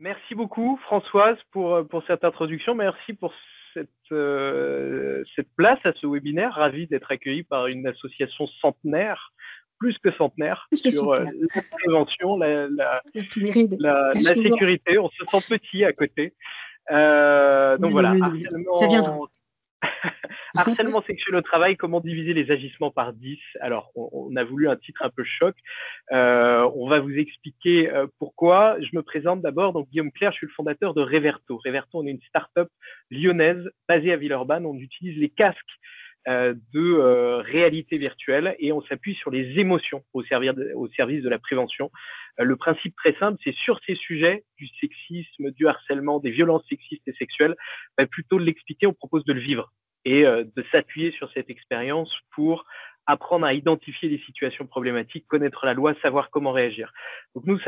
Merci beaucoup, Françoise, pour cette introduction. Merci pour cette place à ce webinaire. Ravi d'être accueilli par une association centenaire, plus que centenaire, Plus que sur centenaire. la prévention, la Souvent. sécurité. On se sent petit à côté. Donc voilà, ça viendra. Harcèlement sexuel au travail, comment diviser les agissements par 10. Alors, on a voulu un titre un peu choc. On va vous expliquer pourquoi. Je me présente d'abord, donc Guillaume Clerc, je suis le fondateur de Reverto. Reverto, on est une start-up lyonnaise basée à Villeurbanne. On utilise les casques de réalité virtuelle et on s'appuie sur les émotions au service de la prévention. Le principe très simple, c'est sur ces sujets du sexisme, du harcèlement, des violences sexistes et sexuelles, plutôt de l'expliquer, on propose de le vivre et de s'appuyer sur cette expérience pour apprendre à identifier les situations problématiques, connaître la loi, savoir comment réagir. Donc nous,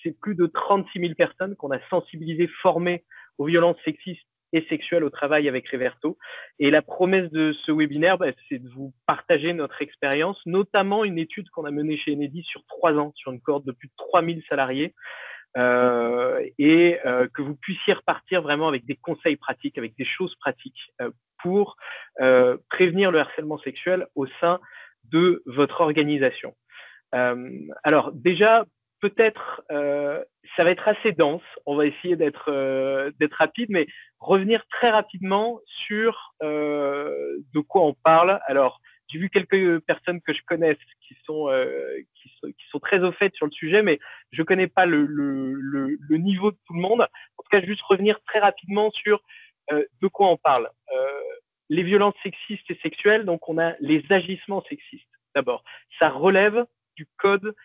c'est plus de 36 000 personnes qu'on a sensibilisées, formées aux violences sexistes et sexuelles au travail avec Reverto. Et la promesse de ce webinaire, c'est de vous partager notre expérience, notamment une étude qu'on a menée chez Enedis sur 3 ans, sur une cohorte de plus de 3000 salariés, que vous puissiez repartir vraiment avec des conseils pratiques, avec des choses pratiques pour prévenir le harcèlement sexuel au sein de votre organisation. Alors déjà, peut-être, ça va être assez dense. On va essayer d'être rapide, mais revenir très rapidement sur de quoi on parle. Alors, j'ai vu quelques personnes que je connaisse qui sont très au fait sur le sujet, mais je connais pas le niveau de tout le monde. En tout cas, juste revenir très rapidement sur de quoi on parle. Les violences sexistes et sexuelles, donc on a les agissements sexistes. D'abord, ça relève du code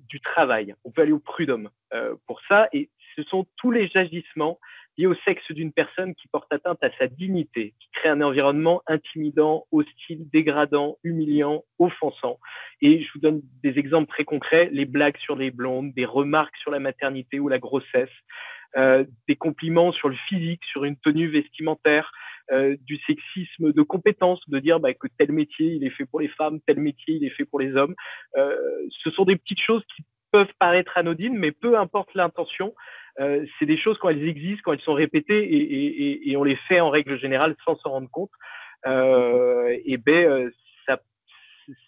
du travail. On peut aller au prud'homme pour ça, et ce sont tous les agissements liés au sexe d'une personne qui portent atteinte à sa dignité, qui créent un environnement intimidant, hostile, dégradant, humiliant, offensant. Et je vous donne des exemples très concrets, les blagues sur les blondes, des remarques sur la maternité ou la grossesse, des compliments sur le physique, sur une tenue vestimentaire, du sexisme de compétences, de dire que tel métier il est fait pour les femmes, tel métier il est fait pour les hommes. Ce sont des petites choses qui peuvent paraître anodines, mais peu importe l'intention, c'est des choses quand elles existent, quand elles sont répétées, et on les fait en règle générale sans s'en rendre compte,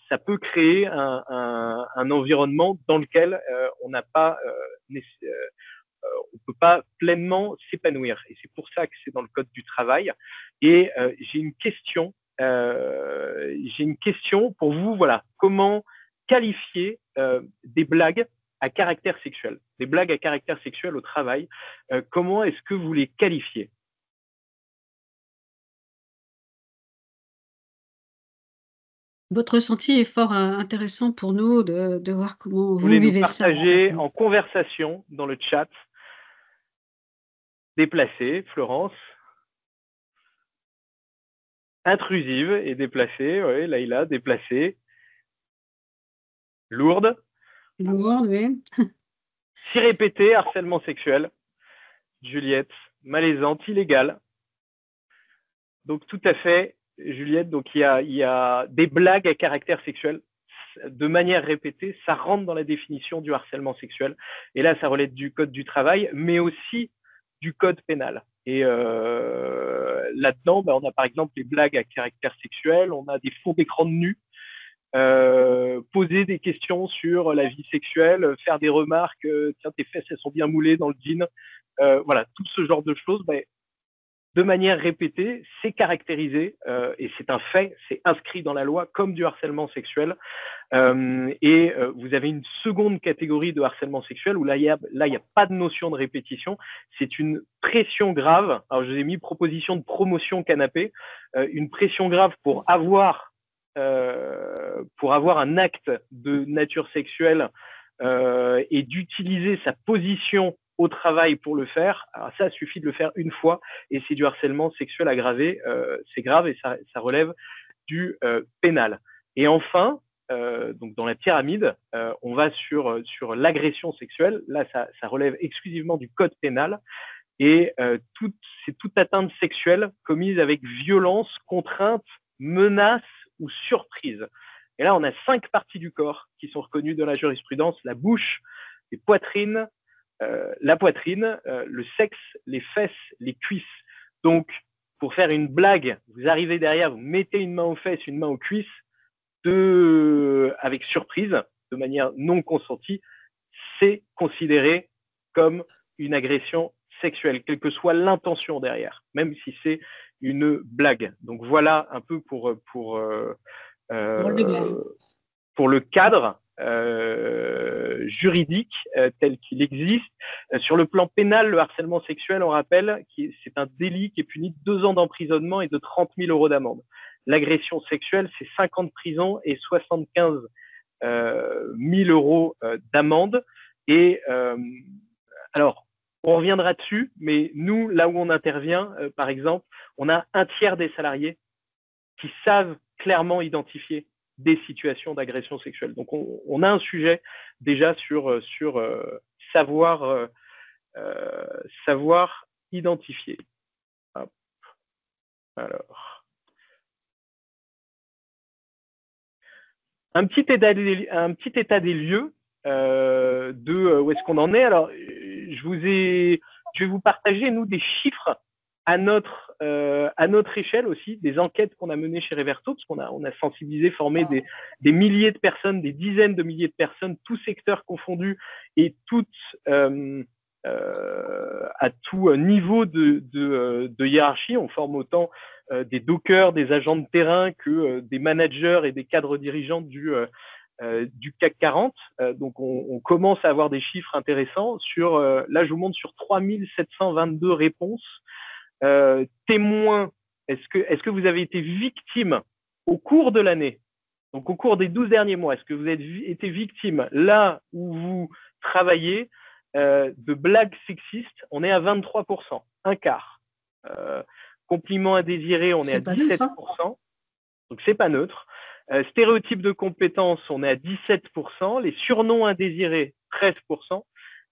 ça peut créer un environnement dans lequel on n'a pas on ne peut pas pleinement s'épanouir. Et c'est pour ça que c'est dans le code du travail. Et j'ai une question pour vous. Voilà, comment qualifier des blagues à caractère sexuel, des blagues à caractère sexuel au travail, comment est-ce que vous les qualifiez? Votre ressenti est fort intéressant pour nous de voir comment vous Voulez nous vivez ça. partager en conversation dans le chat. Déplacée, Florence. Intrusive et déplacée, oui, Laïla, déplacée. Lourde. Lourde, oui. Si répété, harcèlement sexuel. Juliette, malaisante, illégale. Donc tout à fait, Juliette, donc il y a des blagues à caractère sexuel de manière répétée, ça rentre dans la définition du harcèlement sexuel. Et là, ça relève du code du travail, mais aussi du code pénal. Et là-dedans, on a par exemple les blagues à caractère sexuel, on a des fonds d'écran de nus, poser des questions sur la vie sexuelle, faire des remarques, tiens, tes fesses, elles sont bien moulées dans le jean. Voilà, tout ce genre de choses, de manière répétée, c'est caractérisé et c'est un fait, c'est inscrit dans la loi comme du harcèlement sexuel. Et vous avez une seconde catégorie de harcèlement sexuel où là, il y a pas de notion de répétition. C'est une pression grave. Alors, je vous ai mis proposition de promotion canapé. Une pression grave pour avoir un acte de nature sexuelle et d'utiliser sa position au travail pour le faire. Alors ça, suffit de le faire une fois et c'est du harcèlement sexuel aggravé. C'est grave et ça relève du pénal. Et enfin, donc dans la pyramide, on va sur l'agression sexuelle. Là, ça relève exclusivement du code pénal. Et c'est toute atteinte sexuelle commise avec violence, contrainte, menace ou surprise. Et là, on a 5 parties du corps qui sont reconnues dans la jurisprudence: la bouche, les poitrines, la poitrine, le sexe, les fesses, les cuisses. Donc, pour faire une blague, vous arrivez derrière, vous mettez une main aux fesses, une main aux cuisses, avec surprise, de manière non consentie, c'est considéré comme une agression sexuelle, quelle que soit l'intention derrière, même si c'est une blague. Donc voilà un peu pour le cadre juridique tel qu'il existe. Sur le plan pénal, le harcèlement sexuel, on rappelle, c'est un délit qui est puni de 2 ans d'emprisonnement et de 30 000 € d'amende. L'agression sexuelle, c'est 5 ans de prison et 75 000 € d'amende. Et alors, on reviendra dessus, mais nous, là où on intervient, par exemple, on a un tiers des salariés qui savent clairement identifier des situations d'agression sexuelle. Donc, on a un sujet déjà sur savoir identifier. Hop. Alors, un petit état des lieux de où est-ce qu'on en est. Alors, je vais vous partager, nous, des chiffres à notre échelle aussi, des enquêtes qu'on a menées chez Reverto, parce qu'on a sensibilisé, formé des milliers de personnes, des dizaines de milliers de personnes, tous secteurs confondus et toutes à tout niveau de hiérarchie. On forme autant des dockers, des agents de terrain que des managers et des cadres dirigeants du CAC 40. Donc, on commence à avoir des chiffres intéressants. Là, je vous montre sur 3722 réponses. Témoins, est-ce que vous avez été victime au cours de l'année, donc au cours des 12 derniers mois, est-ce que vous avez été victime là où vous travaillez de blagues sexistes? On est à 23%, un quart. Compliments indésirés, on est à 17%, hein. Donc c'est pas neutre. Stéréotypes de compétences, on est à 17%, les surnoms indésirés, 13%,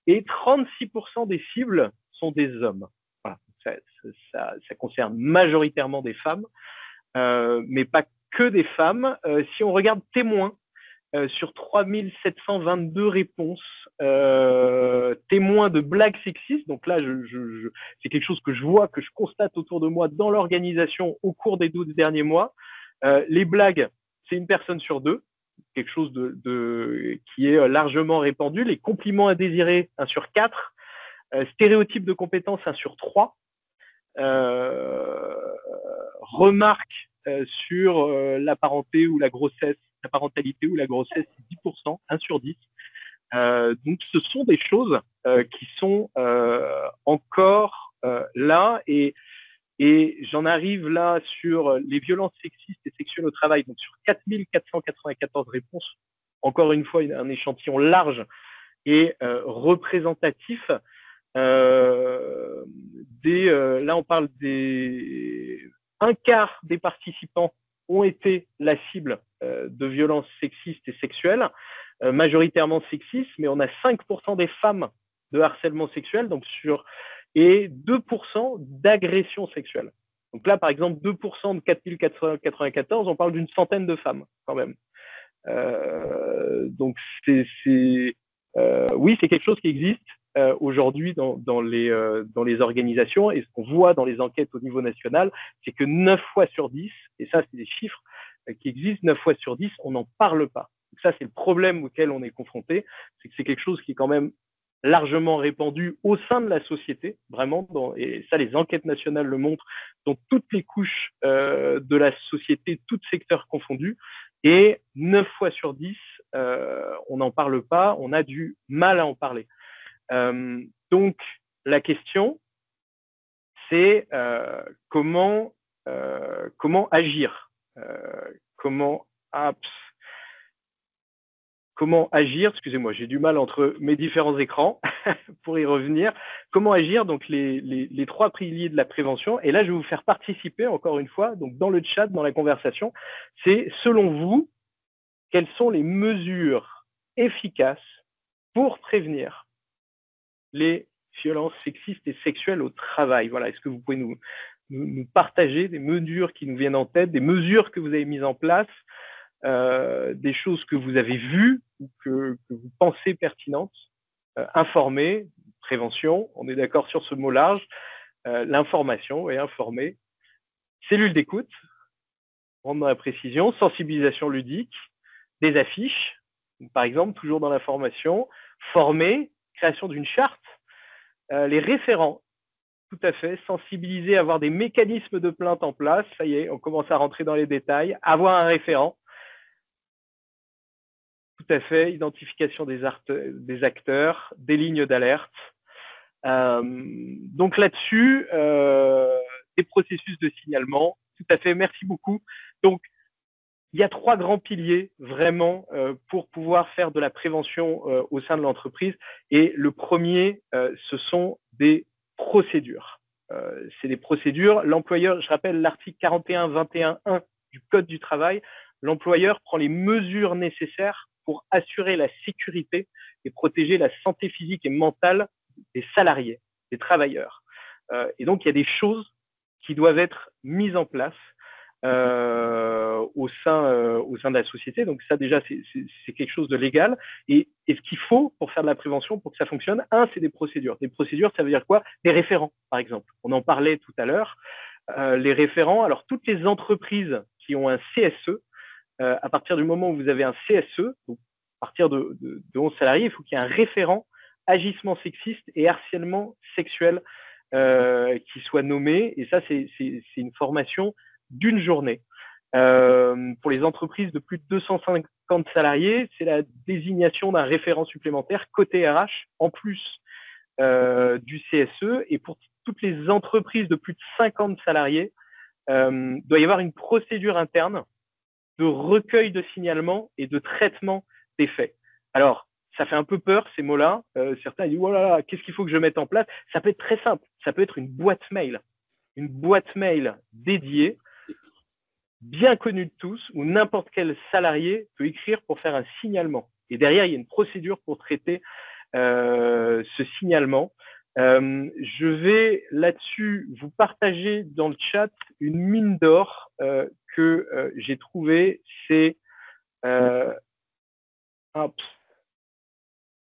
et 36% des cibles sont des hommes. Voilà. Ça concerne majoritairement des femmes, mais pas que des femmes. Si on regarde témoins, sur 3722 réponses, témoins de blagues sexistes, donc là, c'est quelque chose que je vois, que je constate autour de moi dans l'organisation au cours des 12 derniers mois. Les blagues, c'est une personne sur 2, quelque chose qui est largement répandu. Les compliments indésirés, 1 sur 4. Stéréotypes de compétences, 1 sur 3. Remarques sur la parenté ou la grossesse, la parentalité ou la grossesse, c'est 10%, 1 sur 10. Donc, ce sont des choses qui sont encore là, et j'en arrive là sur les violences sexistes et sexuelles au travail, donc sur 4494 réponses, encore une fois un échantillon large et représentatif. Là, on parle un quart des participants ont été la cible de violences sexistes et sexuelles, majoritairement sexistes, mais on a 5% des femmes de harcèlement sexuel, et 2% d'agressions sexuelles. Donc là, par exemple, 2% de 4494, on parle d'une centaine de femmes quand même. Donc oui, c'est quelque chose qui existe aujourd'hui dans les organisations, et ce qu'on voit dans les enquêtes au niveau national, c'est que 9 fois sur 10, et ça c'est des chiffres qui existent, 9 fois sur 10, on n'en parle pas. Donc ça, c'est le problème auquel on est confronté, c'est que c'est quelque chose qui est quand même largement répandu au sein de la société, vraiment, et ça, les enquêtes nationales le montrent, dans toutes les couches de la société, tous secteurs confondus, et 9 fois sur 10, on n'en parle pas, on a du mal à en parler. Donc, la question, c'est comment agir, comment agir, excusez-moi, j'ai du mal entre mes différents écrans pour y revenir. Comment agir, donc les 3 piliers de la prévention. Et là, je vais vous faire participer, encore une fois, donc dans le chat, dans la conversation. C'est, selon vous, quelles sont les mesures efficaces pour prévenir les violences sexistes et sexuelles au travail? Voilà, est-ce que vous pouvez nous partager des mesures qui nous viennent en tête, des mesures que vous avez mises en place, des choses que vous avez vues ou que vous pensez pertinentes, informer, prévention, on est d'accord sur ce mot large, l'information et informer, cellule d'écoute, rendre dans la précision, sensibilisation ludique, des affiches, par exemple, toujours dans l'information, former, création d'une charte, les référents, tout à fait, sensibiliser, avoir des mécanismes de plainte en place, ça y est, on commence à rentrer dans les détails, avoir un référent, tout à fait, identification des acteurs, des lignes d'alerte. Donc là-dessus, des processus de signalement, tout à fait, merci beaucoup. Donc, il y a 3 grands piliers vraiment pour pouvoir faire de la prévention au sein de l'entreprise. Et le premier, ce sont des procédures. C'est des procédures. L'employeur, je rappelle l'article 41-21-1 du Code du travail, l'employeur prend les mesures nécessaires pour assurer la sécurité et protéger la santé physique et mentale des salariés, des travailleurs. Et donc, il y a des choses qui doivent être mises en place au sein de la société. Donc ça, déjà, c'est quelque chose de légal. Et ce qu'il faut pour faire de la prévention, pour que ça fonctionne, c'est des procédures. Des procédures, ça veut dire quoi? Des référents, par exemple. On en parlait tout à l'heure. Les référents, alors toutes les entreprises qui ont un CSE, à partir du moment où vous avez un CSE, donc à partir de 11 salariés, il faut qu'il y ait un référent agissement sexiste et harcèlement sexuel qui soit nommé. Et ça, c'est une formation d'une journée. Pour les entreprises de plus de 250 salariés, c'est la désignation d'un référent supplémentaire côté RH en plus du CSE. Et pour toutes les entreprises de plus de 50 salariés, doit y avoir une procédure interne de recueil de signalements et de traitement des faits. Alors, ça fait un peu peur, ces mots-là. Certains disent, oh là là, qu'est-ce qu'il faut que je mette en place? Ça peut être très simple. Ça peut être une boîte mail dédiée, bien connue de tous, où n'importe quel salarié peut écrire pour faire un signalement. Et derrière, il y a une procédure pour traiter ce signalement. Je vais là-dessus vous partager dans le chat une mine d'or que j'ai trouvée. C'est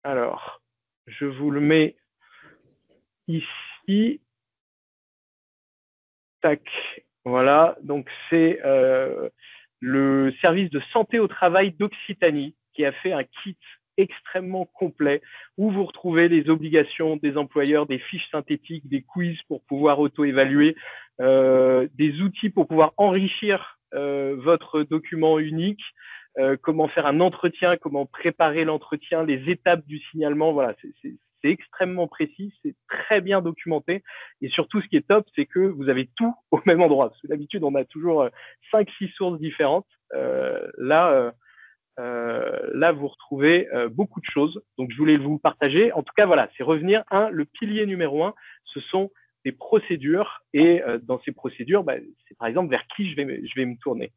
alors, je vous le mets ici. Tac. Voilà. Donc, c'est le service de santé au travail d'Occitanie qui a fait un kit extrêmement complet où vous retrouvez les obligations des employeurs, des fiches synthétiques, des quiz pour pouvoir auto-évaluer, des outils pour pouvoir enrichir votre document unique, comment faire un entretien, comment préparer l'entretien, les étapes du signalement. Voilà, c'est extrêmement précis, c'est très bien documenté. Et surtout, ce qui est top, c'est que vous avez tout au même endroit. Parce que d'habitude, on a toujours 5-6 sources différentes. Là, vous retrouvez beaucoup de choses. Donc, je voulais vous partager. En tout cas, voilà, c'est revenir. Le pilier numéro 1, ce sont des procédures. Et dans ces procédures, c'est par exemple vers qui je vais me tourner.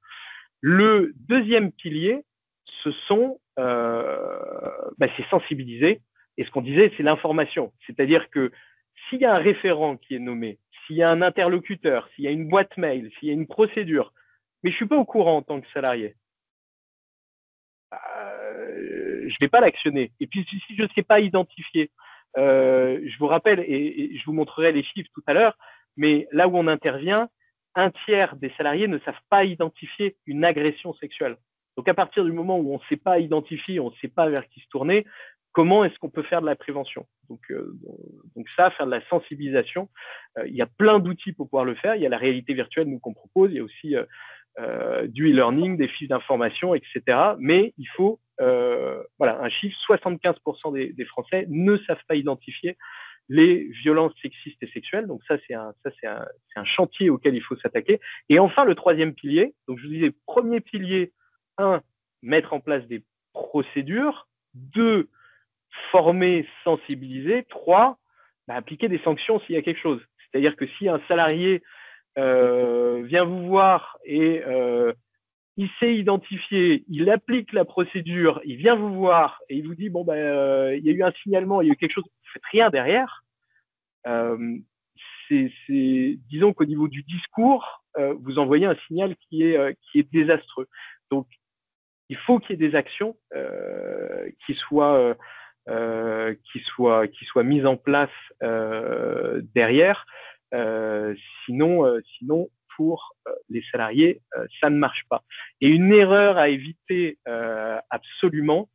Le deuxième pilier, ce sont c'est sensibiliser. Et ce qu'on disait, c'est l'information. C'est-à-dire que s'il y a un référent qui est nommé, s'il y a un interlocuteur, s'il y a une boîte mail, s'il y a une procédure, mais je ne suis pas au courant en tant que salarié, je ne vais pas l'actionner. Et puis, si je ne sais pas identifier, je vous rappelle, et je vous montrerai les chiffres tout à l'heure, mais là où on intervient, un tiers des salariés ne savent pas identifier une agression sexuelle. Donc, à partir du moment où on ne sait pas identifier, on ne sait pas vers qui se tourner, comment est-ce qu'on peut faire de la prévention? Donc ça, faire de la sensibilisation, il y a plein d'outils pour pouvoir le faire. Il y a la réalité virtuelle, nous, qu'on propose. Il y a aussi du e-learning, des fiches d'information, etc. Mais il faut, un chiffre, 75% des Français ne savent pas identifier les violences sexistes et sexuelles. Donc ça, c'est un chantier auquel il faut s'attaquer. Et enfin, le troisième pilier, donc je vous disais, premier pilier, 1, mettre en place des procédures, 2, former, sensibiliser, 3, appliquer des sanctions s'il y a quelque chose. C'est-à-dire que si un salarié vient vous voir et il sait identifier, il applique la procédure, il vient vous voir et il vous dit il y a eu un signalement, il y a eu quelque chose, vous ne faites rien derrière. Disons qu'au niveau du discours, vous envoyez un signal qui est désastreux. Donc, il faut qu'il y ait des actions qui soient qui soient mises en place derrière. Sinon, pour les salariés, ça ne marche pas. Et une erreur à éviter absolument,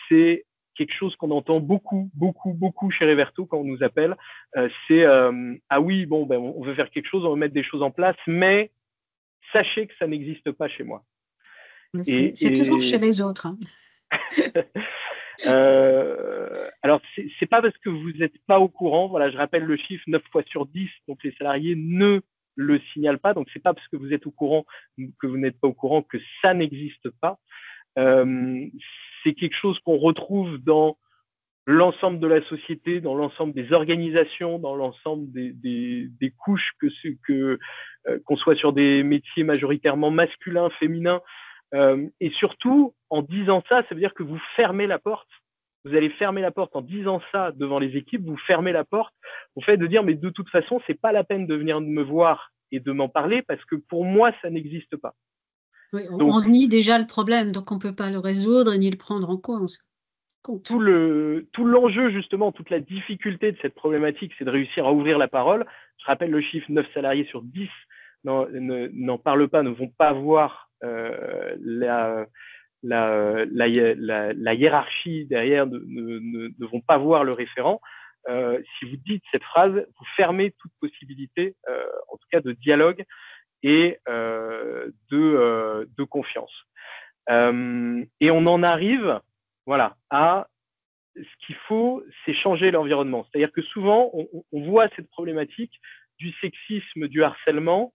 c'est quelque chose qu'on entend beaucoup chez Reverto quand on nous appelle. C'est ah oui, bon, ben, on veut faire quelque chose, on veut mettre des choses en place, mais sachez que ça n'existe pas chez moi. C'est toujours chez les autres. Hein. Alors, c'est pas parce que vous n'êtes pas au courant. Voilà, je rappelle le chiffre 9 fois sur 10, donc les salariés ne le signalent pas. Donc, c'est pas parce que vous êtes au courant que vous n'êtes pas au courant que ça n'existe pas. C'est quelque chose qu'on retrouve dans l'ensemble de la société, dans l'ensemble des organisations, dans l'ensemble des couches, qu'on soit sur des métiers majoritairement masculins, féminins. Et surtout, en disant ça, ça veut dire que vous fermez la porte. Vous allez fermer la porte en disant ça devant les équipes, vous fermez la porte au fait de dire, mais de toute façon, c'est pas la peine de venir me voir et de m'en parler parce que pour moi, ça n'existe pas. Oui, on nie déjà le problème, donc on ne peut pas le résoudre ni le prendre en compte. Tout l'enjeu, justement, toute la difficulté de cette problématique, c'est de réussir à ouvrir la parole. Je rappelle le chiffre, 9 salariés sur 10 n'en parlent pas, ne vont pas voir la hiérarchie derrière, ne vont pas voir le référent. Si vous dites cette phrase, vous fermez toute possibilité, en tout cas de dialogue et de confiance. Et on en arrive, voilà, à ce qu'il faut, c'est changer l'environnement. C'est-à-dire que souvent, on voit cette problématique du sexisme, du harcèlement.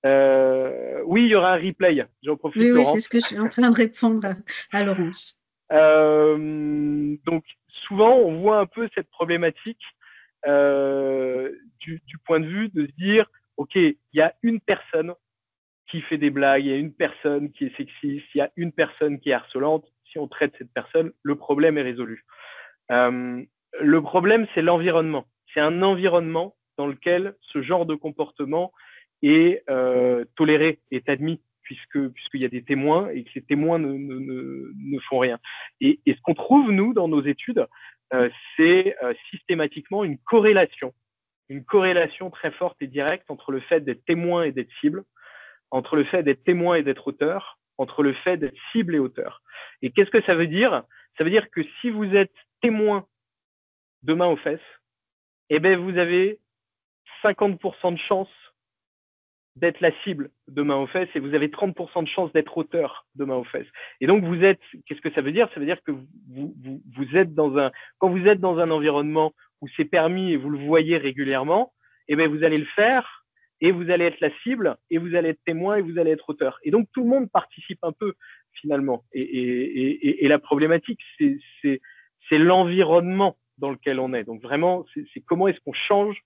Oui, il y aura un replay. J'en profite, oui, Laurence. C'est ce que je suis en train de répondre à Laurence. Donc, souvent, on voit un peu cette problématique du point de vue de se dire, OK, il y a une personne qui fait des blagues, il y a une personne qui est sexiste, il y a une personne qui est harcelante. Si on traite cette personne, le problème est résolu. Le problème, c'est l'environnement. C'est un environnement dans lequel ce genre de comportement est toléré, est admis, puisqu'il y a des témoins et que ces témoins ne font rien. Et ce qu'on trouve, nous, dans nos études, c'est systématiquement une corrélation très forte et directe entre le fait d'être témoin et d'être cible, entre le fait d'être témoin et d'être auteur, entre le fait d'être cible et auteur. Et qu'est-ce que ça veut dire? Ça veut dire que si vous êtes témoin de main aux fesses, eh ben vous avez 50% de chance d'être la cible de main aux fesses et vous avez 30% de chance d'être auteur de main aux fesses. Et donc vous êtes, qu'est-ce que ça veut dire? Ça veut dire que vous êtes quand vous êtes dans un environnement où c'est permis et vous le voyez régulièrement, eh ben vous allez le faire et vous allez être la cible et vous allez être témoin et vous allez être auteur. Et donc tout le monde participe un peu finalement. Et la problématique, c'est l'environnement dans lequel on est. Donc vraiment, c'est comment est-ce qu'on change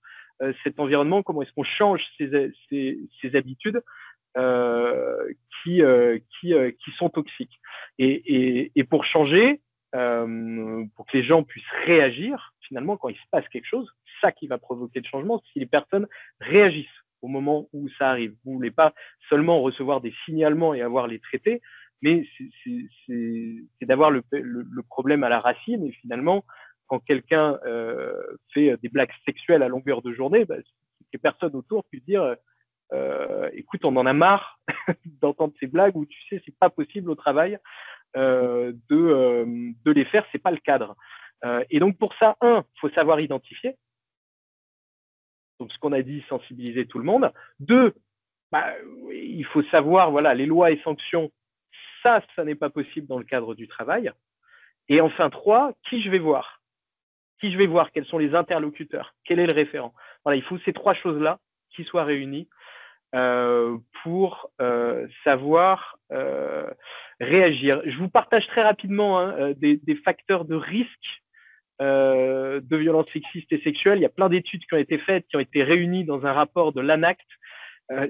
cet environnement, comment est-ce qu'on change ces habitudes qui sont toxiques. Et pour changer, pour que les gens puissent réagir, finalement, quand il se passe quelque chose, ça qui va provoquer le changement, si les personnes réagissent au moment où ça arrive. Vous ne voulez pas seulement recevoir des signalements et avoir les traités, mais c'est d'avoir le problème à la racine. Et finalement, quand quelqu'un fait des blagues sexuelles à longueur de journée, bah, que personne autour puisse dire écoute, on en a marre d'entendre ces blagues où tu sais, c'est pas possible au travail de les faire, c'est pas le cadre. Et donc pour ça, il faut savoir identifier. Donc ce qu'on a dit, sensibiliser tout le monde. 2, il faut savoir, voilà, les lois et sanctions, ça n'est pas possible dans le cadre du travail. Et enfin 3, qui je vais voir? Qui je vais voir? Quels sont les interlocuteurs? Quel est le référent? Voilà, il faut ces 3 choses-là qui soient réunies pour savoir réagir. Je vous partage très rapidement des facteurs de risque de violences sexistes et sexuelles. Il y a plein d'études qui ont été faites, qui ont été réunies dans un rapport de l'ANACT.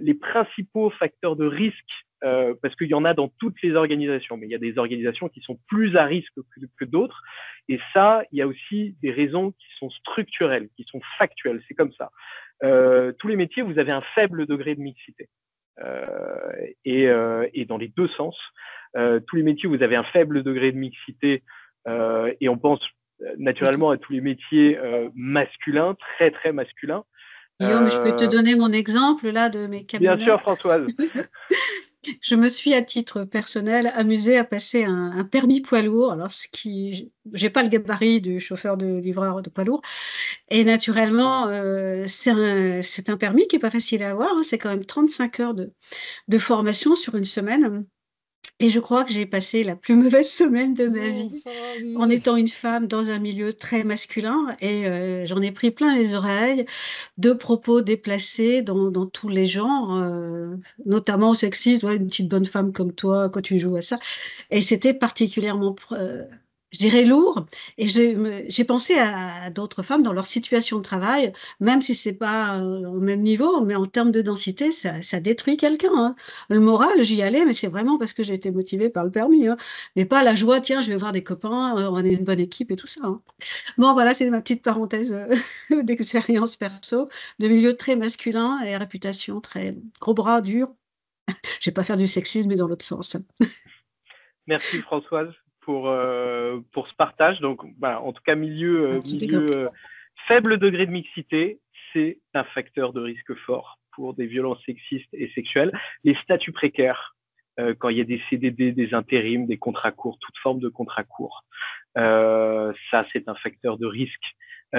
Les principaux facteurs de risque, parce qu'il y en a dans toutes les organisations, mais il y a des organisations qui sont plus à risque que d'autres. Et ça, il y a aussi des raisons qui sont structurelles, qui sont factuelles. C'est comme ça. Tous les métiers, vous avez un faible degré de mixité. Et dans les deux sens, tous les métiers, vous avez un faible degré de mixité. Et on pense naturellement à tous les métiers masculins, très très masculins. Guillaume, je peux te donner mon exemple là de mes Bien camionneurs. sûr, Françoise. Je me suis, à titre personnel, amusée à passer un permis poids lourd. Alors, j'ai pas le gabarit du chauffeur de livreur de poids lourd. Et naturellement, c'est un permis qui est pas facile à avoir, hein. C'est quand même 35 heures de formation sur une semaine. Et je crois que j'ai passé la plus mauvaise semaine de ma vie en étant une femme dans un milieu très masculin. Et j'en ai pris plein les oreilles de propos déplacés dans tous les genres, notamment sexistes. Ouais, une petite bonne femme comme toi, quand tu joues à ça. Et c'était particulièrement, je dirais, lourd. Et j'ai pensé à d'autres femmes dans leur situation de travail, même si c'est pas au même niveau, mais en termes de densité, ça détruit quelqu'un, hein. Le moral, j'y allais, mais c'est vraiment parce que j'ai été motivée par le permis, hein. Mais pas la joie, tiens, je vais voir des copains, on est une bonne équipe et tout ça, hein. Bon, voilà, c'est ma petite parenthèse d'expérience perso, de milieu très masculin et réputation très gros bras, dur. Je vais pas faire du sexisme, mais dans l'autre sens. Merci Françoise pour ce partage. Donc, voilà, en tout cas, milieu faible degré de mixité, c'est un facteur de risque fort pour des violences sexistes et sexuelles. Les statuts précaires, quand il y a des CDD, des intérims, des contrats courts, toute forme de contrats courts, ça, c'est un facteur de risque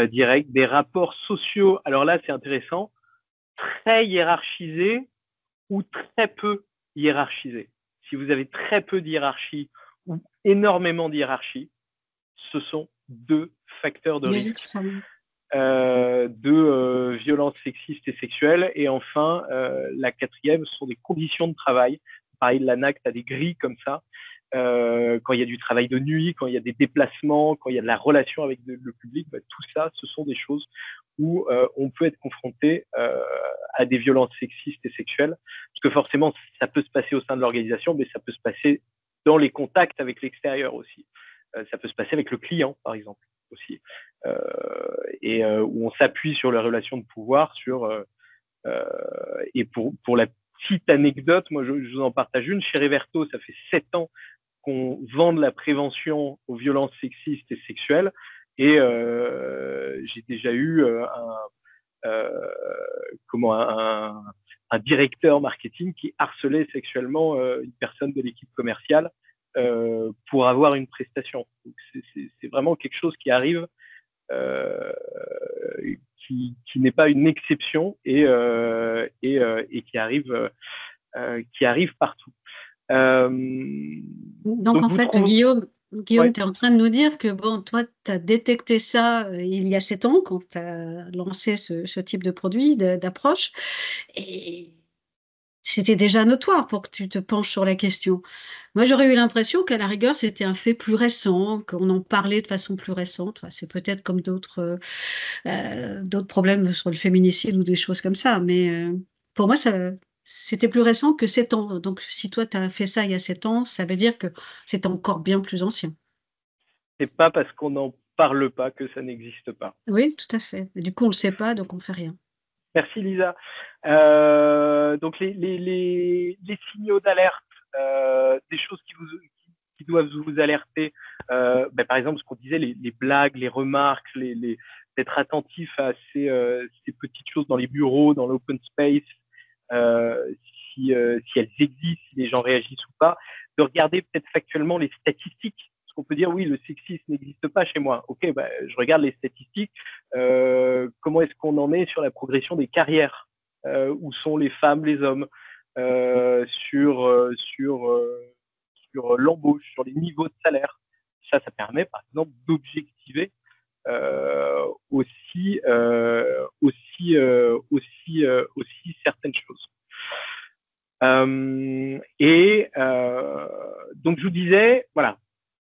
direct. Des rapports sociaux, alors là, c'est intéressant, très hiérarchisés ou très peu hiérarchisés. Si vous avez très peu de hiérarchie ou énormément de hiérarchie, ce sont deux facteurs de risque de violences sexistes et sexuelles. Et enfin, la quatrième, ce sont des conditions de travail. Pareil, l'ANAC a des grilles comme ça. Quand il y a du travail de nuit, quand il y a des déplacements, quand il y a de la relation avec le public, tout ça, ce sont des choses où on peut être confronté à des violences sexistes et sexuelles. Parce que forcément, ça peut se passer au sein de l'organisation, mais ça peut se passer dans les contacts avec l'extérieur aussi. Ça peut se passer avec le client, par exemple, aussi. Et où on s'appuie sur les relations de pouvoir. Et pour la petite anecdote, moi, je vous en partage une. Chez Reverto, ça fait 7 ans qu'on vend de la prévention aux violences sexistes et sexuelles. Et j'ai déjà eu un directeur marketing qui harcelait sexuellement une personne de l'équipe commerciale pour avoir une prestation. Donc c'est vraiment quelque chose qui arrive, qui n'est pas une exception et qui arrive partout. Donc en fait, Guillaume, ouais. tu es en train de nous dire que bon, toi, tu as détecté ça il y a 7 ans quand tu as lancé ce type de produit, d'approche, et c'était déjà notoire pour que tu te penches sur la question. Moi, j'aurais eu l'impression qu'à la rigueur, c'était un fait plus récent, qu'on en parlait de façon plus récente. Enfin, c'est peut-être comme d'autres problèmes sur le féminicide ou des choses comme ça, mais pour moi, c'était plus récent que 7 ans. Donc, si toi, tu as fait ça il y a 7 ans, ça veut dire que c'est encore bien plus ancien. C'est pas parce qu'on n'en parle pas que ça n'existe pas. Oui, tout à fait. Et du coup, on ne le sait pas, donc on ne fait rien. Merci Lisa. Donc les signaux d'alerte, des choses qui doivent vous alerter, par exemple ce qu'on disait, les blagues, les remarques, d'être attentif à ces petites choses dans les bureaux, dans l'open space, si elles existent, si les gens réagissent ou pas, de regarder peut-être factuellement les statistiques. Parce qu'on peut dire, oui, le sexisme n'existe pas chez moi. Ok, je regarde les statistiques. Comment est-ce qu'on en est sur la progression des carrières, où sont les femmes, les hommes, sur l'embauche, sur les niveaux de salaire. Ça permet, par exemple, d'objectiver aussi certaines choses. Donc, je vous disais, voilà,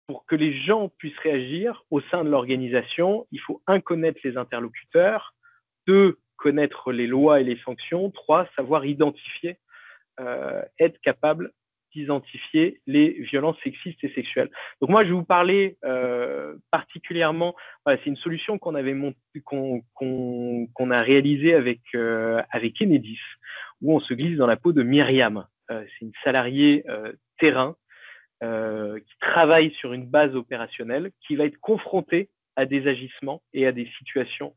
pour que les gens puissent réagir au sein de l'organisation, il faut, 1, connaître les interlocuteurs, 2, connaître les lois et les sanctions, 3, savoir identifier, être capable d'identifier les violences sexistes et sexuelles. Donc moi, je vais vous parler particulièrement, voilà, c'est une solution qu'on a réalisée avec Enedis, où on se glisse dans la peau de Myriam. C'est une salariée terrain qui travaille sur une base opérationnelle, qui va être confrontée à des agissements et à des situations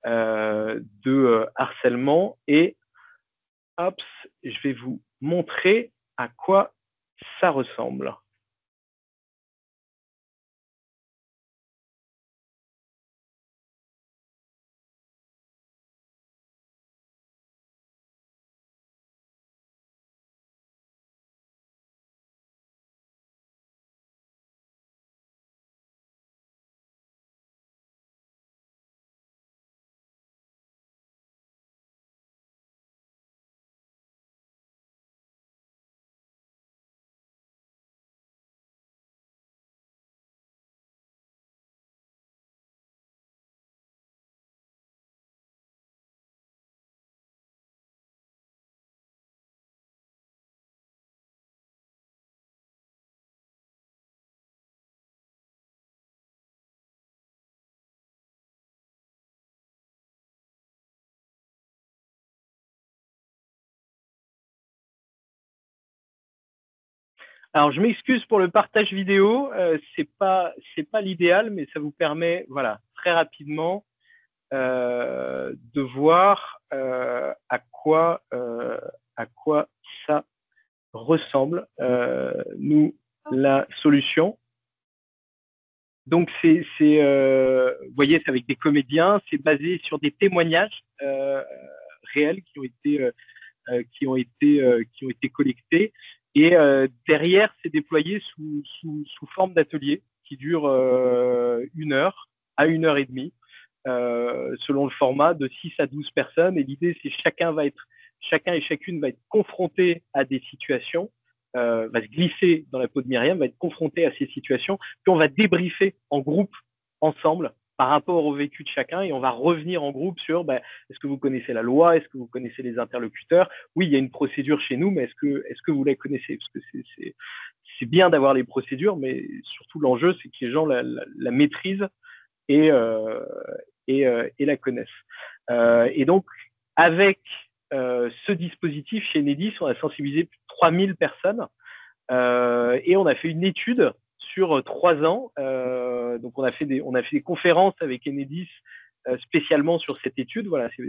de harcèlement. Et hop, je vais vous montrer à quoi ça ressemble. Alors, je m'excuse pour le partage vidéo, c'est pas l'idéal, mais ça vous permet, voilà, très rapidement de voir à quoi ça ressemble. Nous, la solution. Donc, vous voyez, c'est avec des comédiens, c'est basé sur des témoignages réels qui ont été collectés. Et derrière, c'est déployé sous forme d'atelier qui dure 1 heure à 1 heure et demie, selon le format de 6 à 12 personnes. Et l'idée, c'est chacun et chacune va être confronté à des situations, va se glisser dans la peau de Myriam, va être confronté à ces situations, puis on va débriefer en groupe, ensemble, par rapport au vécu de chacun, et on va revenir en groupe sur est-ce que vous connaissez la loi, est-ce que vous connaissez les interlocuteurs. Oui, il y a une procédure chez nous, mais est-ce que vous la connaissez? Parce que c'est bien d'avoir les procédures, mais surtout l'enjeu, c'est que les gens la maîtrisent et la connaissent. Et donc, avec ce dispositif chez Enedis, on a sensibilisé plus de 3000 personnes et on a fait une étude sur 3 ans. Donc, on a fait des conférences avec Enedis spécialement sur cette étude. Voilà, c'est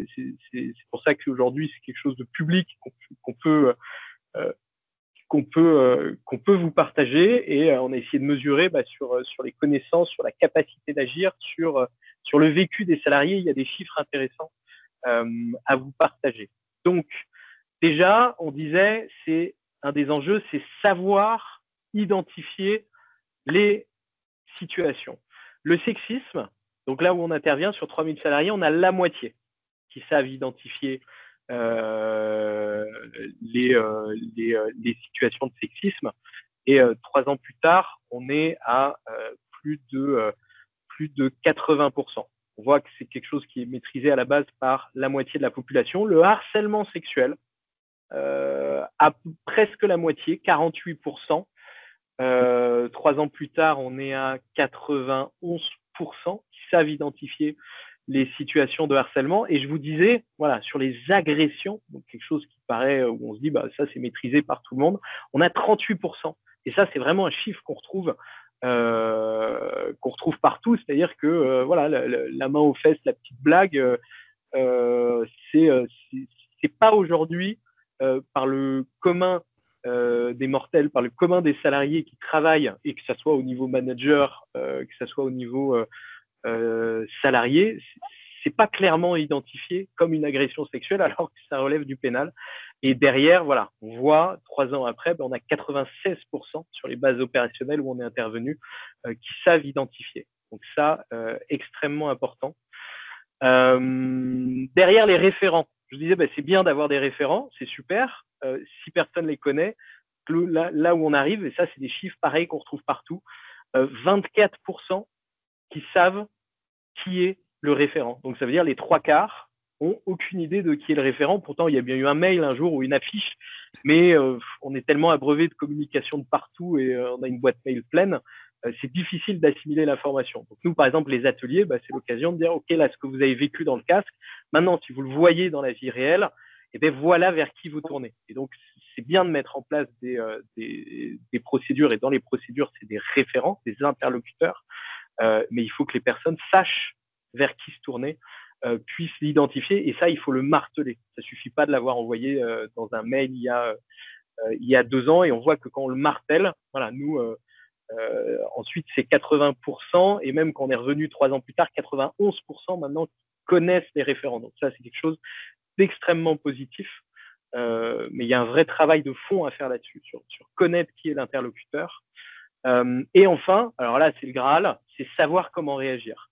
pour ça qu'aujourd'hui, c'est quelque chose de public qu'on peut vous partager, et on a essayé de mesurer sur les connaissances, sur la capacité d'agir, sur le vécu des salariés. Il y a des chiffres intéressants à vous partager. Donc, déjà, on disait, c'est un des enjeux, c'est savoir identifier les situations. Le sexisme, donc là où on intervient sur 3000 salariés, on a la moitié qui savent identifier les situations de sexisme. Et 3 ans plus tard, on est à plus de 80%. On voit que c'est quelque chose qui est maîtrisé à la base par la moitié de la population. Le harcèlement sexuel, à presque la moitié, 48%. 3 ans plus tard, on est à 91% qui savent identifier les situations de harcèlement. Et je vous disais, voilà, sur les agressions, donc quelque chose qui paraît, où on se dit, ça c'est maîtrisé par tout le monde, on a 38%. Et ça, c'est vraiment un chiffre qu'on retrouve partout. C'est-à-dire que, voilà, la main aux fesses, la petite blague, c'est pas aujourd'hui par le commun des mortels, par le commun des salariés qui travaillent, et que ça soit au niveau manager, que ça soit au niveau salarié, c'est pas clairement identifié comme une agression sexuelle, alors que ça relève du pénal. Et derrière, voilà, on voit 3 ans après, on a 96% sur les bases opérationnelles où on est intervenu qui savent identifier. Donc ça, extrêmement important. Derrière les référents, je disais, c'est bien d'avoir des référents, c'est super. Si personne les connaît, là où on arrive, et ça, c'est des chiffres pareils qu'on retrouve partout, 24% qui savent qui est le référent. Donc, ça veut dire les 3/4 ont aucune idée de qui est le référent. Pourtant, il y a bien eu un mail un jour ou une affiche, mais on est tellement abreuvé de communication de partout et on a une boîte mail pleine, c'est difficile d'assimiler l'information. Donc, nous, par exemple, les ateliers, c'est l'occasion de dire, OK, là, ce que vous avez vécu dans le casque, maintenant, si vous le voyez dans la vie réelle, voilà vers qui vous tournez. Et donc, c'est bien de mettre en place des procédures, et dans les procédures, c'est des référents, des interlocuteurs, mais il faut que les personnes sachent vers qui se tourner, puissent l'identifier, et ça, il faut le marteler. Ça suffit pas de l'avoir envoyé dans un mail il y a 2 ans, et on voit que quand on le martèle, voilà, nous, ensuite, c'est 80%, et même quand on est revenu 3 ans plus tard, 91% maintenant connaissent les référents. Donc ça, c'est quelque chose d'extrêmement positif. Mais il y a un vrai travail de fond à faire là-dessus, sur connaître qui est l'interlocuteur. Et enfin, alors là, c'est le Graal, c'est savoir comment réagir.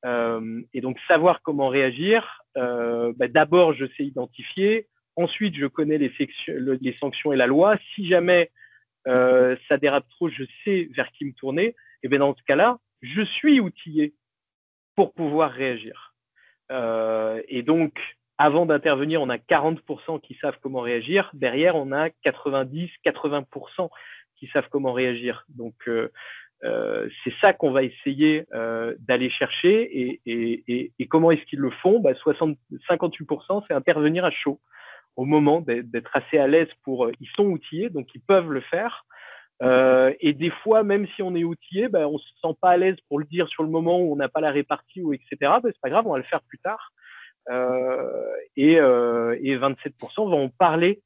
Et donc, savoir comment réagir, d'abord, je sais identifier. Ensuite, je connais les sanctions et la loi. Si jamais ça dérape trop, je sais vers qui me tourner. Et bien, dans ce cas-là, je suis outillé pour pouvoir réagir. Et donc, avant d'intervenir, on a 40% qui savent comment réagir. Derrière, on a 90-80% qui savent comment réagir. Donc, c'est ça qu'on va essayer d'aller chercher. Et comment est-ce qu'ils le font? 58%, c'est intervenir à chaud, au moment d'être assez à l'aise pour… Ils sont outillés, donc ils peuvent le faire. Et des fois, même si on est outillé, on ne se sent pas à l'aise pour le dire sur le moment où on n'a pas la répartie, ou etc. C'est pas grave, on va le faire plus tard. Et 27% vont parler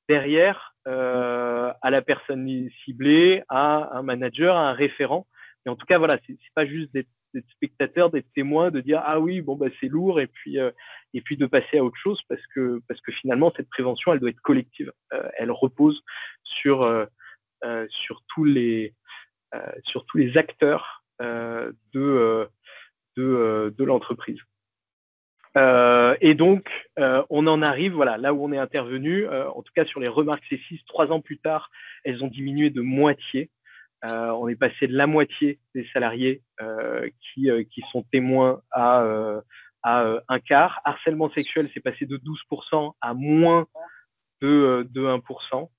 derrière à la personne ciblée, à un manager, à un référent. Et en tout cas, voilà, c'est pas juste d'être spectateur, d'être témoin, de dire ah oui, bon c'est lourd, et puis de passer à autre chose, parce que finalement cette prévention, elle doit être collective. Elle repose sur tous les acteurs de l'entreprise. Et donc, on en arrive, voilà, là où on est intervenu, en tout cas sur les remarques sexistes, 3 ans plus tard, elles ont diminué de moitié. On est passé de la moitié des salariés qui sont témoins à un quart. Harcèlement sexuel, c'est passé de 12% à moins de 1%.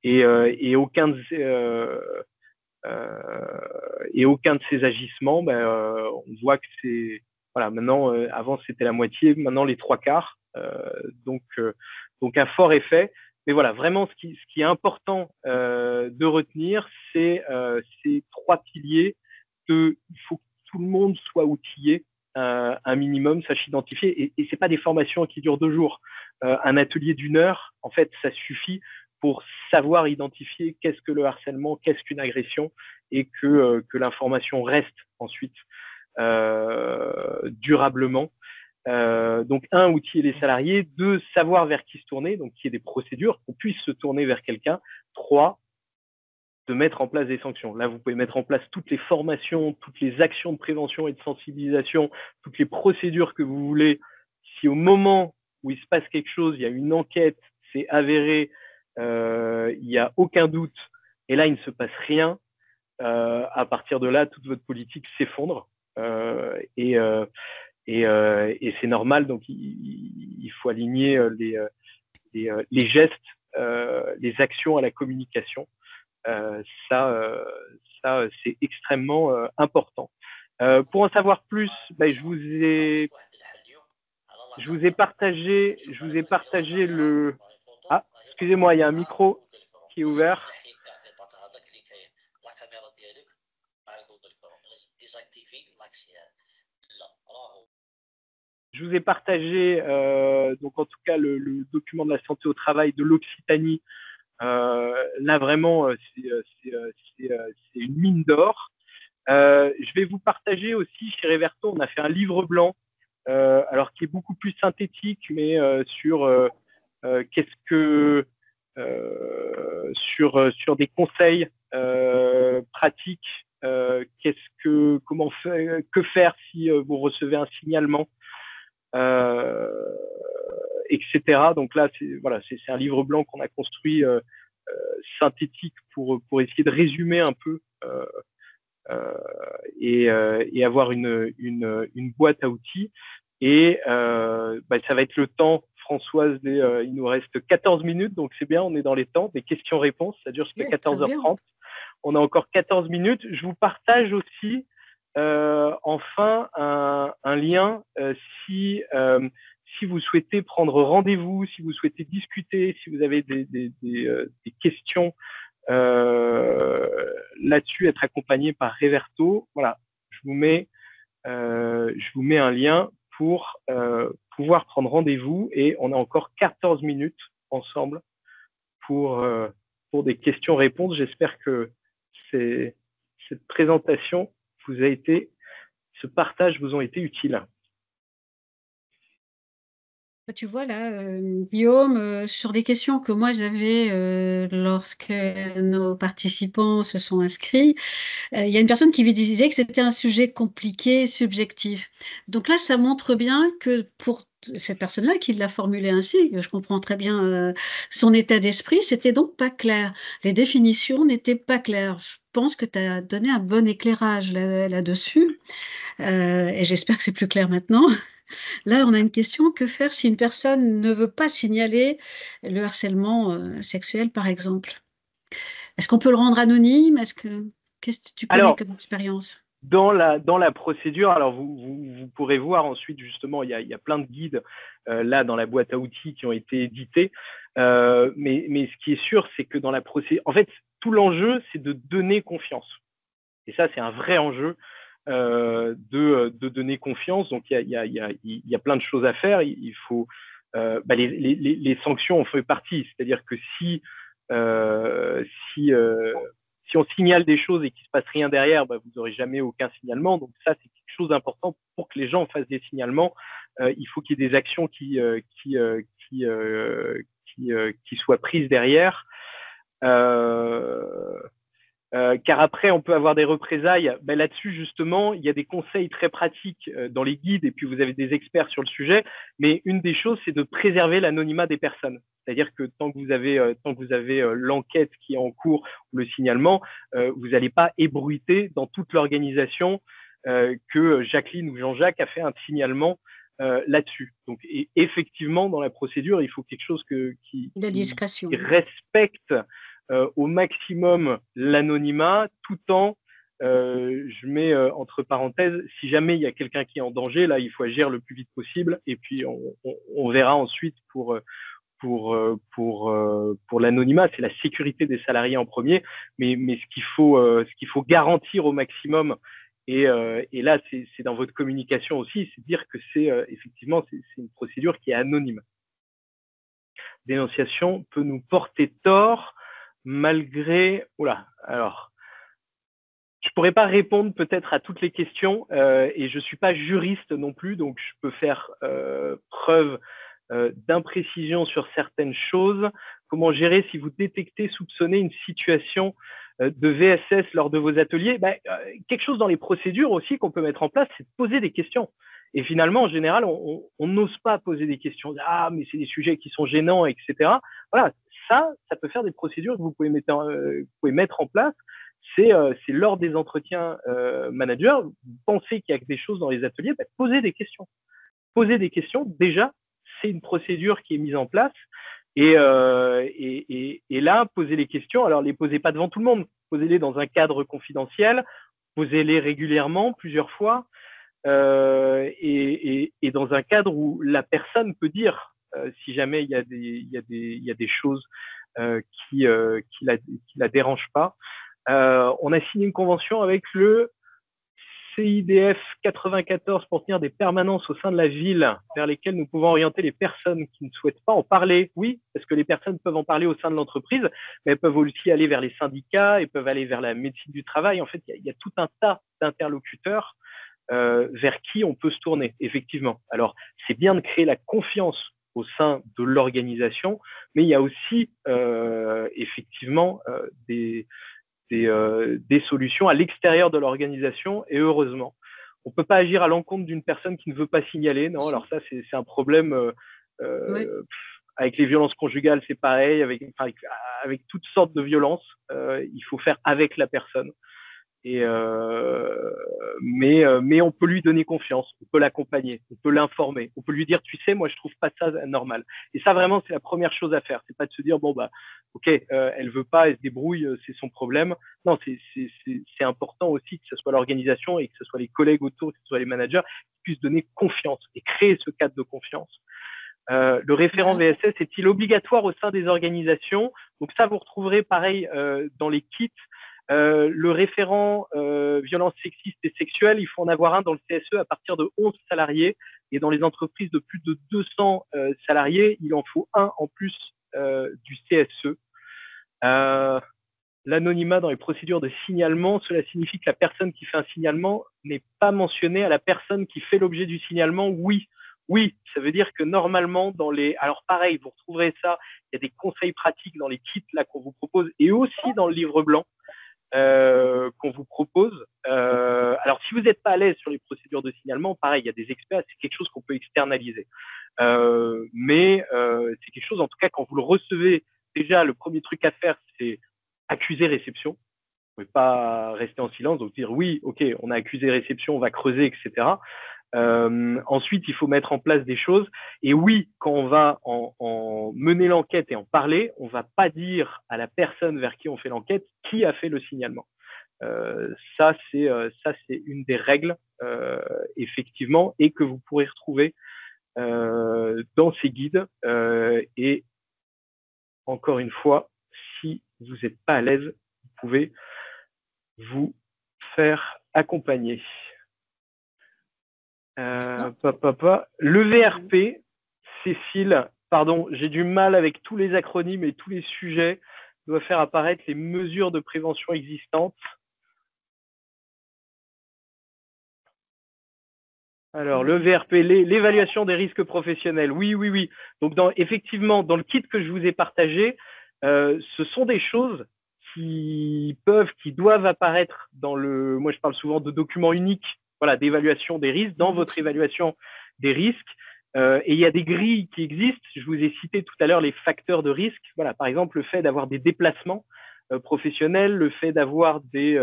Et aucun de ces agissements, on voit que c'est… Voilà, maintenant, avant c'était la moitié, maintenant les 3/4. Donc un fort effet. Mais voilà, vraiment, ce qui est important de retenir, c'est ces 3 piliers. Il faut que tout le monde soit outillé un minimum, sache identifier. Et ce n'est pas des formations qui durent 2 jours. Un atelier d'1 heure, en fait, ça suffit pour savoir identifier qu'est-ce que le harcèlement, qu'est-ce qu'une agression, et que l'information reste ensuite durablement. Donc, 1, outiller les salariés. 2, savoir vers qui se tourner, donc qu'il y ait des procédures, qu'on puisse se tourner vers quelqu'un. 3, de mettre en place des sanctions. Là, vous pouvez mettre en place toutes les formations, toutes les actions de prévention et de sensibilisation, toutes les procédures que vous voulez. Si au moment où il se passe quelque chose, il y a une enquête, c'est avéré, il n'y a aucun doute, et là, il ne se passe rien, à partir de là, toute votre politique s'effondre. Et c'est normal, donc il faut aligner les gestes, les actions à la communication. Ça, c'est extrêmement important. Pour en savoir plus, je vous ai partagé le… Ah, excusez-moi, il y a un micro qui est ouvert. Je vous ai partagé, donc en tout cas, le document de la santé au travail de l'Occitanie. Là, vraiment, c'est une mine d'or. Je vais vous partager aussi, chez Reverto, on a fait un livre blanc, alors qui est beaucoup plus synthétique, mais sur qu'est-ce que… sur des conseils pratiques, que faire si vous recevez un signalement, etc. Donc là, c'est un livre blanc qu'on a construit synthétique pour essayer de résumer un peu et avoir une boîte à outils. Et ça va être le temps, Françoise, il nous reste 14 minutes, donc c'est bien, on est dans les temps, des questions-réponses, ça dure jusqu'à 14h30. On a encore 14 minutes. Je vous partage aussi enfin un lien si vous souhaitez prendre rendez-vous, si vous souhaitez discuter, si vous avez des questions là-dessus, être accompagné par Reverto. Voilà, je vous mets un lien pour pouvoir prendre rendez-vous et on a encore 14 minutes ensemble pour des questions-réponses. J'espère que cette présentation vous a été, ce partage vous ont été utiles. Tu vois là, Guillaume, sur les questions que moi j'avais lorsque nos participants se sont inscrits, il y a une personne qui me disait que c'était un sujet compliqué, subjectif. Donc là, ça montre bien que pour cette personne-là qui l'a formulé ainsi, je comprends très bien son état d'esprit, c'était donc pas clair. Les définitions n'étaient pas claires. Je pense que tu as donné un bon éclairage là-dessus et j'espère que c'est plus clair maintenant. Là, on a une question, que faire si une personne ne veut pas signaler le harcèlement sexuel, par exemple? Est-ce qu'on peut le rendre anonyme? Qu'est-ce que tu connais comme expérience? Dans la procédure, alors vous pourrez voir ensuite, justement, il y a plein de guides là dans la boîte à outils qui ont été édités. Mais ce qui est sûr, c'est que dans la procédure, en fait, tout l'enjeu, c'est de donner confiance. Et ça, c'est un vrai enjeu de donner confiance. Donc, il y a plein de choses à faire. Il faut les sanctions en font partie. C'est-à-dire que si on signale des choses et qu'il ne se passe rien derrière, vous n'aurez jamais aucun signalement. Donc ça, c'est quelque chose d'important pour que les gens fassent des signalements. Il faut qu'il y ait des actions qui soient prises derrière. Car après, on peut avoir des représailles. Là-dessus, justement, il y a des conseils très pratiques dans les guides, et puis vous avez des experts sur le sujet. Mais une des choses, c'est de préserver l'anonymat des personnes. C'est-à-dire que tant que vous avez l'enquête qui est en cours, le signalement, vous n'allez pas ébruiter dans toute l'organisation que Jacqueline ou Jean-Jacques a fait un signalement là-dessus. Donc, effectivement, dans la procédure, il faut quelque chose qui respecte au maximum l'anonymat, tout en, je mets entre parenthèses, si jamais il y a quelqu'un qui est en danger, là, il faut agir le plus vite possible, et puis on verra ensuite pour l'anonymat, c'est la sécurité des salariés en premier, mais ce qu'il faut garantir au maximum, et là, c'est dans votre communication aussi, c'est dire que effectivement, c'est une procédure qui est anonyme. Dénonciation peut nous porter tort malgré... Oula, alors... Je ne pourrais pas répondre peut-être à toutes les questions et je ne suis pas juriste non plus, donc je peux faire preuve d'imprécision sur certaines choses. Comment gérer si vous détectez, soupçonnez une situation de VSS lors de vos ateliers? Quelque chose dans les procédures aussi qu'on peut mettre en place, c'est de poser des questions. Et finalement, en général, on n'ose pas poser des questions. Ah, mais c'est des sujets qui sont gênants, etc. Voilà, ça peut faire des procédures que vous pouvez mettre en place. C'est lors des entretiens managers, vous pensez qu'il y a des choses dans les ateliers, posez des questions. Posez des questions, déjà, c'est une procédure qui est mise en place. Et là, posez les questions. Alors, les posez pas devant tout le monde. Posez-les dans un cadre confidentiel. Posez-les régulièrement, plusieurs fois. Et dans un cadre où la personne peut dire si jamais il y a des choses qui la dérangent pas. On a signé une convention avec le CIDF 94 pour tenir des permanences au sein de la ville vers lesquelles nous pouvons orienter les personnes qui ne souhaitent pas en parler. Oui, parce que les personnes peuvent en parler au sein de l'entreprise, mais elles peuvent aussi aller vers les syndicats, elles peuvent aller vers la médecine du travail. En fait, il y a tout un tas d'interlocuteurs vers qui on peut se tourner, effectivement. Alors, c'est bien de créer la confiance au sein de l'organisation, mais il y a aussi effectivement des solutions à l'extérieur de l'organisation, et heureusement. On ne peut pas agir à l'encontre d'une personne qui ne veut pas signaler. Non, alors ça, c'est un problème. Oui. Avec les violences conjugales, c'est pareil. Avec toutes sortes de violences, il faut faire avec la personne. Mais on peut lui donner confiance, on peut l'accompagner, on peut l'informer, on peut lui dire, tu sais, moi je trouve pas ça normal. Et ça vraiment, c'est la première chose à faire. C'est pas de se dire, bon ok, elle veut pas, elle se débrouille, c'est son problème. Non, c'est important aussi que ce soit l'organisation et que ce soit les collègues autour, que ce soit les managers qui puissent donner confiance et créer ce cadre de confiance. Le référent VSS est-il obligatoire au sein des organisations? Donc ça, vous retrouverez pareil dans les kits. Le référent violence sexiste et sexuelle, il faut en avoir un dans le CSE à partir de 11 salariés. Et dans les entreprises de plus de 200 salariés, il en faut un en plus du CSE. L'anonymat dans les procédures de signalement, cela signifie que la personne qui fait un signalement n'est pas mentionnée à la personne qui fait l'objet du signalement. Oui, ça veut dire que normalement, alors pareil, vous retrouverez ça, il y a des conseils pratiques dans les kits là qu'on vous propose et aussi dans le livre blanc qu'on vous propose. Alors, si vous n'êtes pas à l'aise sur les procédures de signalement, pareil, il y a des experts, c'est quelque chose qu'on peut externaliser. Mais c'est quelque chose, en tout cas, quand vous le recevez, déjà, le premier truc à faire, c'est accuser réception. Vous ne pouvez pas rester en silence, donc dire oui, ok, on a accusé réception, on va creuser, etc. Ensuite, il faut mettre en place des choses. Et oui, quand on va en mener l'enquête et en parler, on ne va pas dire à la personne vers qui on fait l'enquête qui a fait le signalement. Ça, c'est une des règles, effectivement, et que vous pourrez retrouver dans ces guides. Et encore une fois, si vous n'êtes pas à l'aise, vous pouvez vous faire accompagner. Le VRP, Cécile, pardon, j'ai du mal avec tous les acronymes et tous les sujets, doit faire apparaître les mesures de prévention existantes. Alors, le VRP, l'évaluation des risques professionnels. Oui. Donc, effectivement, dans le kit que je vous ai partagé, ce sont des choses qui doivent apparaître dans moi je parle souvent de documents uniques, voilà, d'évaluation des risques, dans votre évaluation des risques. Et il y a des grilles qui existent. Je vous ai cité tout à l'heure les facteurs de risque. Voilà, par exemple, le fait d'avoir des déplacements professionnels, le fait d'avoir des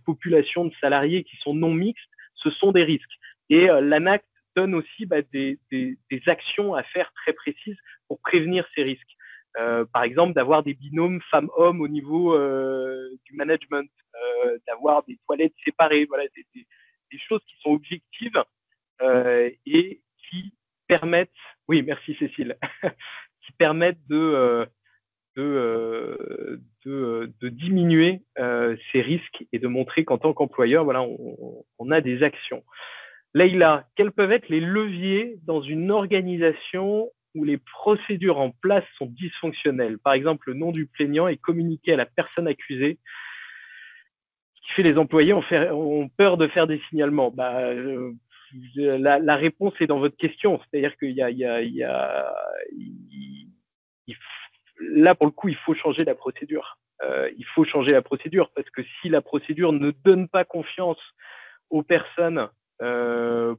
populations de salariés qui sont non mixtes, ce sont des risques. Et l'ANACT donne aussi des actions à faire très précises pour prévenir ces risques. Par exemple, d'avoir des binômes femmes-hommes au niveau du management, d'avoir des toilettes séparées, voilà, des choses qui sont objectives et qui permettent, oui, merci Cécile, qui permettent de diminuer ces risques et de montrer qu'en tant qu'employeur, voilà, on a des actions. Leïla, quels peuvent être les leviers dans une organisation où les procédures en place sont dysfonctionnelles? Par exemple, le nom du plaignant est communiqué à la personne accusée, ce qui fait les employés ont peur de faire des signalements. La réponse est dans votre question, c'est-à-dire qu'il là, pour le coup, il faut changer la procédure. Il faut changer la procédure parce que si la procédure ne donne pas confiance aux personnes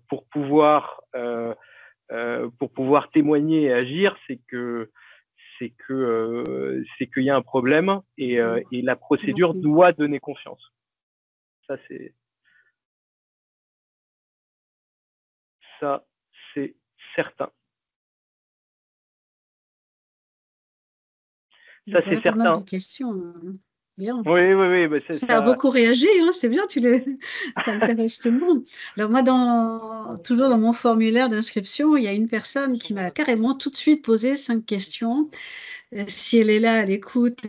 pour pouvoir témoigner et agir, c'est qu'il y a un problème et la procédure doit donner confiance. Ça, c'est certain. Ça, c'est certain. Pas mal de questions. Bien. Oui. Ça a beaucoup réagi, hein, c'est bien, tu intéresses tout le monde. Alors moi, toujours dans mon formulaire d'inscription, il y a une personne qui m'a carrément tout de suite posé 5 questions. Si elle est là à l'écoute,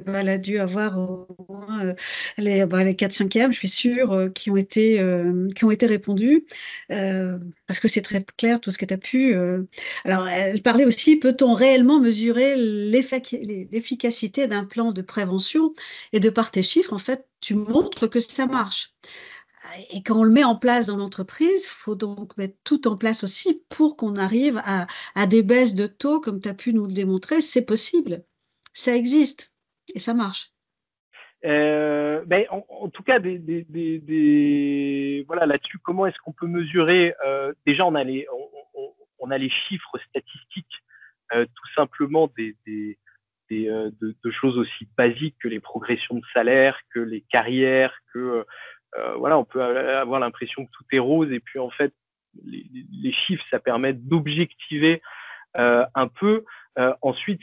elle a dû avoir au moins les 4/5e, je suis sûre, qui ont été répondues, parce que c'est très clair tout ce que tu as pu. Alors, elle parlait aussi, peut-on réellement mesurer l'efficacité d'un plan de prévention? Et de par tes chiffres, en fait, tu montres que ça marche. Et quand on le met en place dans l'entreprise, il faut donc mettre tout en place aussi pour qu'on arrive à des baisses de taux, comme tu as pu nous le démontrer. C'est possible, ça existe et ça marche. En tout cas, voilà, là-dessus, comment est-ce qu'on peut mesurer déjà, on a les chiffres statistiques, tout simplement de choses aussi basiques que les progressions de salaire, que les carrières, que voilà, on peut avoir l'impression que tout est rose et puis en fait, les chiffres, ça permet d'objectiver un peu. Ensuite,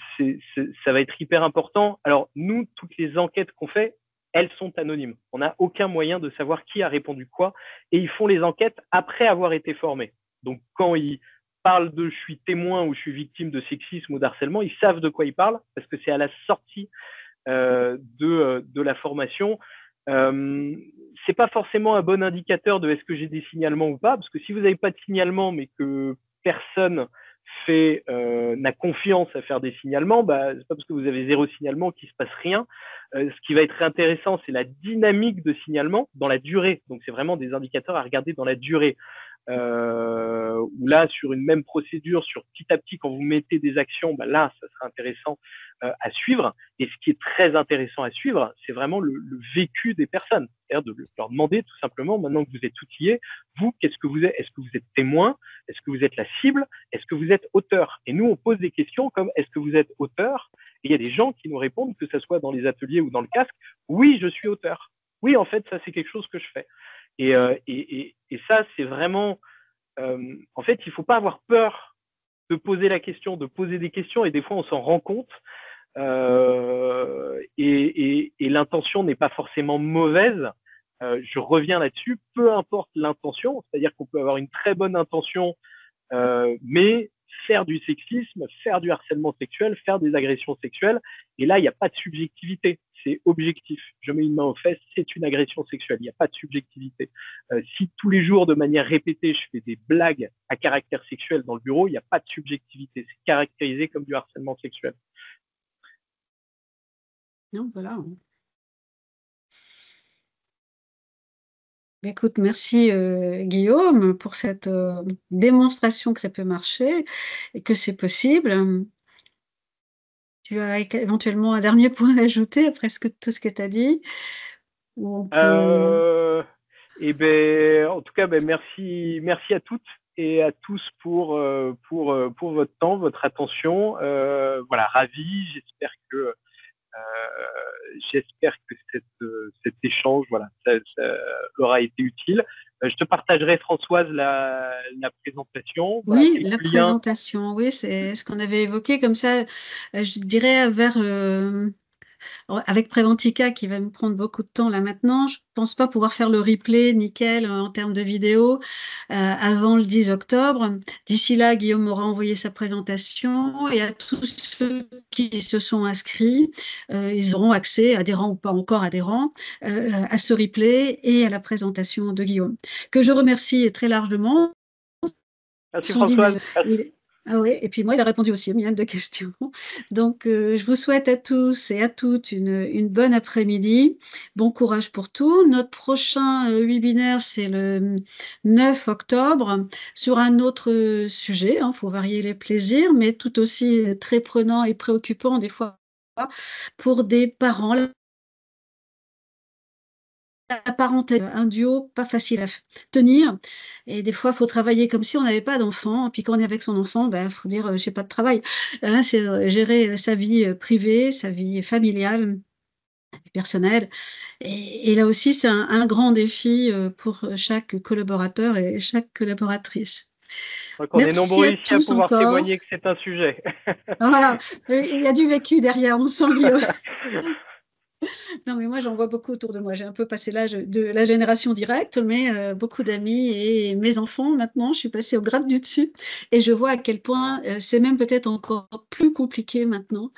ça va être hyper important. Alors, nous, toutes les enquêtes qu'on fait, elles sont anonymes. On n'a aucun moyen de savoir qui a répondu quoi et ils font les enquêtes après avoir été formés. Donc, quand ils parle de je suis témoin ou je suis victime de sexisme ou d'harcèlement, ils savent de quoi ils parlent parce que c'est à la sortie de la formation. C'est pas forcément un bon indicateur de est-ce que j'ai des signalements ou pas, parce que si vous n'avez pas de signalement mais que personne n'a confiance à faire des signalements, bah, c'est pas parce que vous avez 0 signalement qu'il se passe rien. Ce qui va être intéressant, c'est la dynamique de signalement dans la durée. Donc c'est vraiment des indicateurs à regarder dans la durée. Où là, sur une même procédure, sur petit à petit, quand vous mettez des actions, bah là, ça sera intéressant à suivre. Et ce qui est très intéressant à suivre, c'est vraiment le vécu des personnes. C'est-à-dire de leur demander tout simplement, maintenant que vous êtes outillé, vous, qu'est-ce que vous êtes? Est-ce que vous êtes témoin? Est-ce que vous êtes la cible? Est-ce que vous êtes auteur? Et nous, on pose des questions comme est-ce que vous êtes auteur? Et il y a des gens qui nous répondent, que ce soit dans les ateliers ou dans le casque, oui, je suis auteur. Oui, en fait, ça, c'est quelque chose que je fais. Et ça, c'est vraiment... en fait, il ne faut pas avoir peur de poser la question, de poser des questions, et des fois, on s'en rend compte. Et l'intention n'est pas forcément mauvaise. Je reviens là-dessus, peu importe l'intention, c'est-à-dire qu'on peut avoir une très bonne intention, mais faire du sexisme, faire du harcèlement sexuel, faire des agressions sexuelles, et là, il n'y a pas de subjectivité, c'est objectif. Je mets une main aux fesses, c'est une agression sexuelle, il n'y a pas de subjectivité. Si tous les jours, de manière répétée, je fais des blagues à caractère sexuel dans le bureau, il n'y a pas de subjectivité, c'est caractérisé comme du harcèlement sexuel. Non, voilà. Écoute, merci Guillaume pour cette démonstration que ça peut marcher et que c'est possible. Tu as éventuellement un dernier point à ajouter après tout ce que tu as dit? Ou on peut... Et ben, en tout cas, ben, merci à toutes et à tous pour votre temps, votre attention. Voilà, ravi. J'espère que cet échange, voilà, ça aura été utile. Je te partagerai, Françoise, la présentation. Voilà, oui, la présentation, oui, c'est ce qu'on avait évoqué. Comme ça, je dirais vers... avec Préventica qui va me prendre beaucoup de temps là maintenant, je ne pense pas pouvoir faire le replay nickel en termes de vidéo avant le 10 octobre. D'ici là, Guillaume m'aura envoyé sa présentation et à tous ceux qui se sont inscrits, ils auront accès, adhérents ou pas encore adhérents, à ce replay et à la présentation de Guillaume, que je remercie très largement. Merci Françoise. Ah oui, et puis moi, il a répondu aussi à millions de questions. Donc, je vous souhaite à tous et à toutes une bonne après-midi. Bon courage pour tout. Notre prochain webinaire, c'est le 9 octobre sur un autre sujet. Il faut varier les plaisirs, mais tout aussi très prenant et préoccupant des fois pour des parents. La parenthèse, un duo pas facile à tenir. Et des fois, il faut travailler comme si on n'avait pas d'enfant. Puis quand on est avec son enfant, il faut dire, j'ai pas de travail. C'est gérer sa vie privée, sa vie familiale, personnelle. Et là aussi, c'est un grand défi pour chaque collaborateur et chaque collaboratrice. On est nombreux ici à pouvoir témoigner que c'est un sujet. Voilà, il y a du vécu derrière, on sent Guillaume. Non, mais moi, j'en vois beaucoup autour de moi. J'ai un peu passé l'âge de la génération directe, mais beaucoup d'amis et mes enfants, maintenant, je suis passée au grade du dessus. Et je vois à quel point c'est même peut-être encore plus compliqué maintenant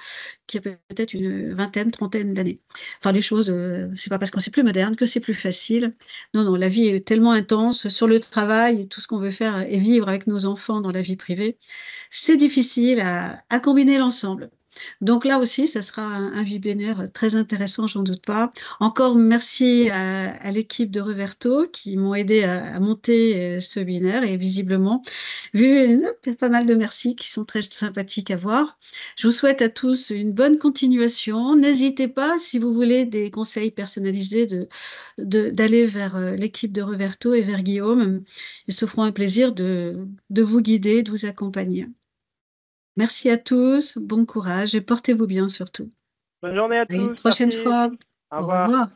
qu'il y a peut-être une vingtaine, trentaine d'années. Enfin, les choses, c'est pas parce qu'on c'est plus moderne que c'est plus facile. Non, non, la vie est tellement intense sur le travail et tout ce qu'on veut faire et vivre avec nos enfants dans la vie privée. C'est difficile à combiner l'ensemble. Donc là aussi, ça sera un webinaire très intéressant, j'en doute pas. Encore merci à l'équipe de Reverto qui m'ont aidé à monter ce webinaire et visiblement, vu pas mal de merci qui sont très sympathiques à voir. Je vous souhaite à tous une bonne continuation. N'hésitez pas, si vous voulez des conseils personnalisés, d'aller vers l'équipe de Reverto et vers Guillaume. Ils se feront un plaisir de vous guider, de vous accompagner. Merci à tous, bon courage et portez-vous bien surtout. Bonne journée à tous. À une prochaine fois. Au revoir.